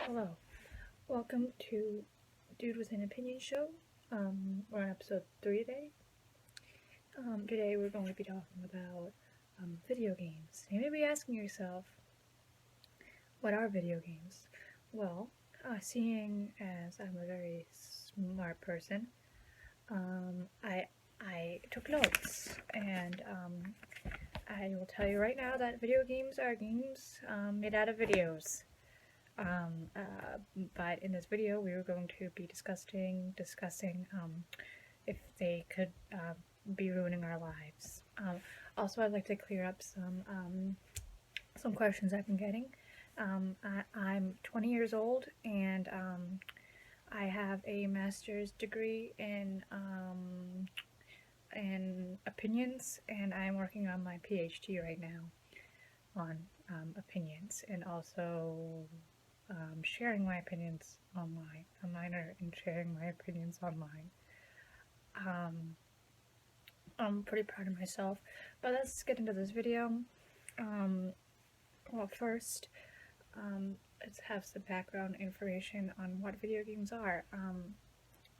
Hello, welcome to Dude with an Opinion show. We're on episode 3 today. Today we're going to be talking about video games. You may be asking yourself, what are video games? Well, seeing as I'm a very smart person, I took notes, and I will tell you right now that video games are games made out of videos. But in this video, we were going to be discussing if they could be ruining our lives. Also, I'd like to clear up some questions I've been getting. I'm 20 years old, and I have a master's degree in opinions, and I'm working on my PhD right now on opinions, and also sharing my opinions online. A minor in sharing my opinions online. I'm pretty proud of myself, but let's get into this video. Well, first, let's have some background information on what video games are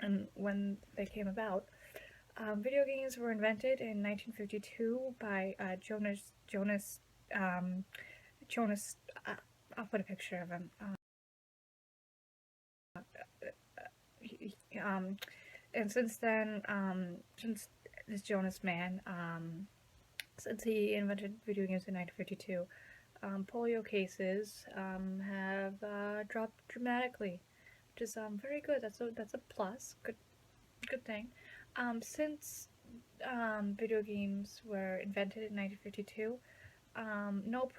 and when they came about. Video games were invented in 1952 by Jonas. I'll put a picture of him. And since then, since this Jonas man, since he invented video games in 1952, polio cases have dropped dramatically, which is very good. That's a plus. Good thing. Since video games were invented in 1952, no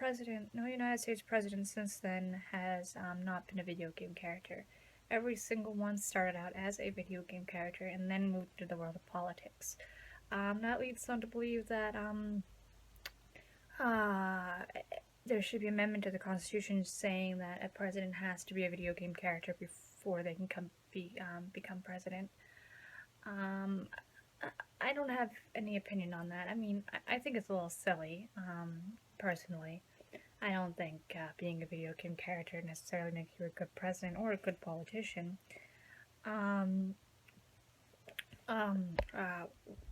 United States president since then has not been a video game character. Every single one started out as a video game character and then moved to the world of politics. That leads some to believe that there should be an amendment to the Constitution saying that a president has to be a video game character before they can become president. I don't have any opinion on that. I mean, I think it's a little silly, personally. I don't think being a video game character necessarily makes you a good president or a good politician. Um,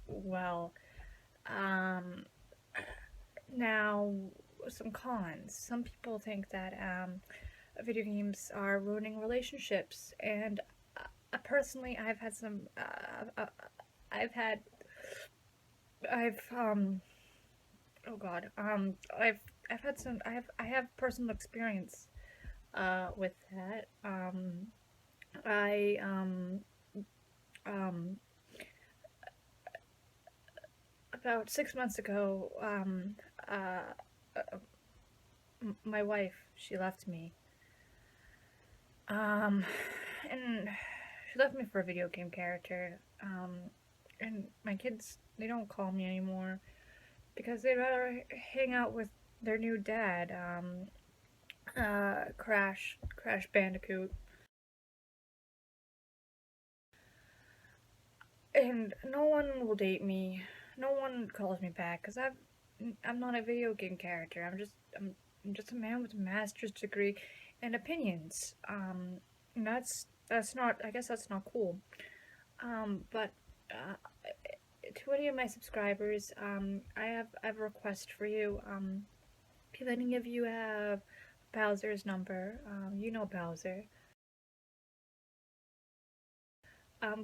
well, now some cons. Some people think that video games are ruining relationships, and personally, I've had some. Oh God. I have personal experience with that. I About 6 months ago, my wife, she left me. And she left me for a video game character. And my kids, they don't call me anymore because they'd rather hang out with their new dad, Crash Bandicoot. And no one will date me. No one calls me back because I'm not a video game character. I'm just a man with a master's degree and opinions. And that's not. I guess that's not cool. But to any of my subscribers, I have a request for you. If any of you have Bowser's number, you know Bowser.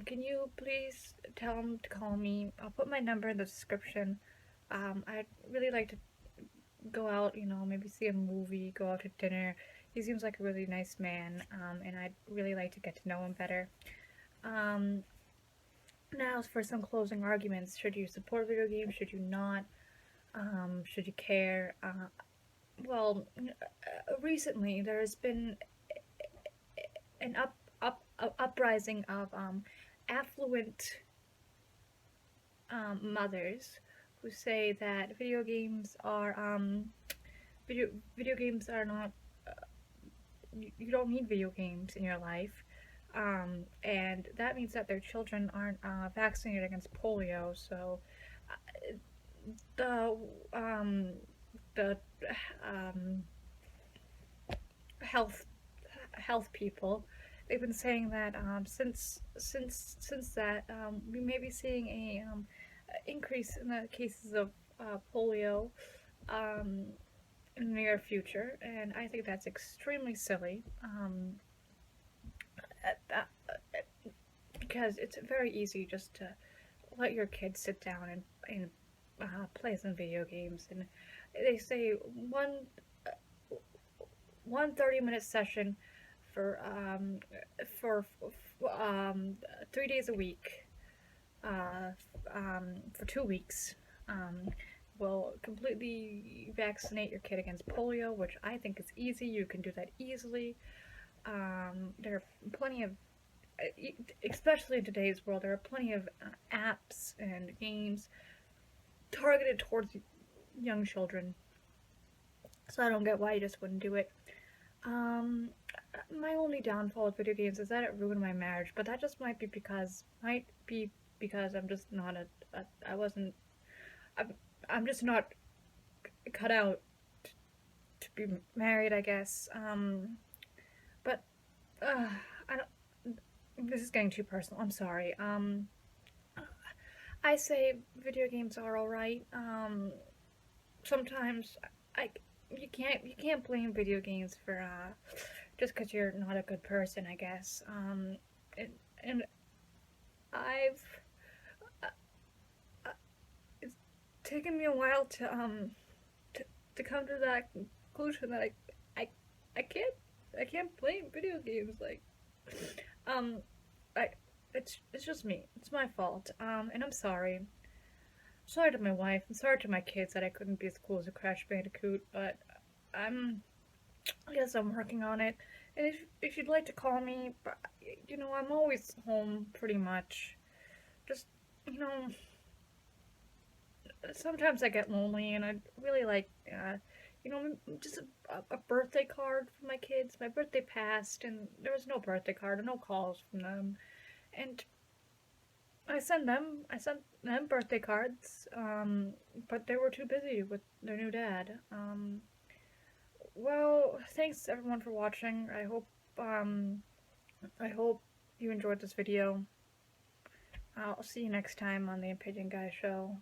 Can you please tell him to call me? I'll put my number in the description. I'd really like to go out, maybe see a movie, go out to dinner. He seems like a really nice man, and I'd really like to get to know him better. Now for some closing arguments. Should you support video games? Should you not? Should you care? Well, recently there has been an uprising of affluent mothers who say that video games are not you don't need video games in your life, and that means that their children aren't vaccinated against polio. So the the health health people. They've been saying that since that we may be seeing a increase in the cases of polio um, in the near future, and I think that's extremely silly. Because it's very easy just to let your kids sit down and play some video games, and they say one 30-minute session for for 3 days a week for 2 weeks will completely vaccinate your kid against polio, which I think is easy. You can do that easily. There are plenty of, especially in today's world, there are plenty of apps and games targeted towards young children. So I don't get why you just wouldn't do it. Um, my only downfall with video games is that it ruined my marriage, but that just might be because I'm just not I wasn't, I'm, I'm just not cut out to be married, I guess. But I don't. This is getting too personal. I'm sorry. I say video games are alright. Sometimes I you can't blame video games for just because you're not a good person, I guess. And, and I've uh, uh, it's taken me a while to to come to that conclusion that I I can't I can't blame video games um I it's just me. It's my fault. And I'm sorry. Sorry to my wife, and sorry to my kids that I couldn't be as cool as a Crash Bandicoot, but I'm, I guess I'm working on it. And if you'd like to call me, I'm always home pretty much. Just, you know, sometimes I get lonely, and I'd really like, just a birthday card for my kids. My birthday passed, and there was no birthday card or no calls from them. And I sent them birthday cards, but they were too busy with their new dad. Well, thanks everyone for watching. I hope you enjoyed this video. I'll see you next time on the Opinion Guy Show.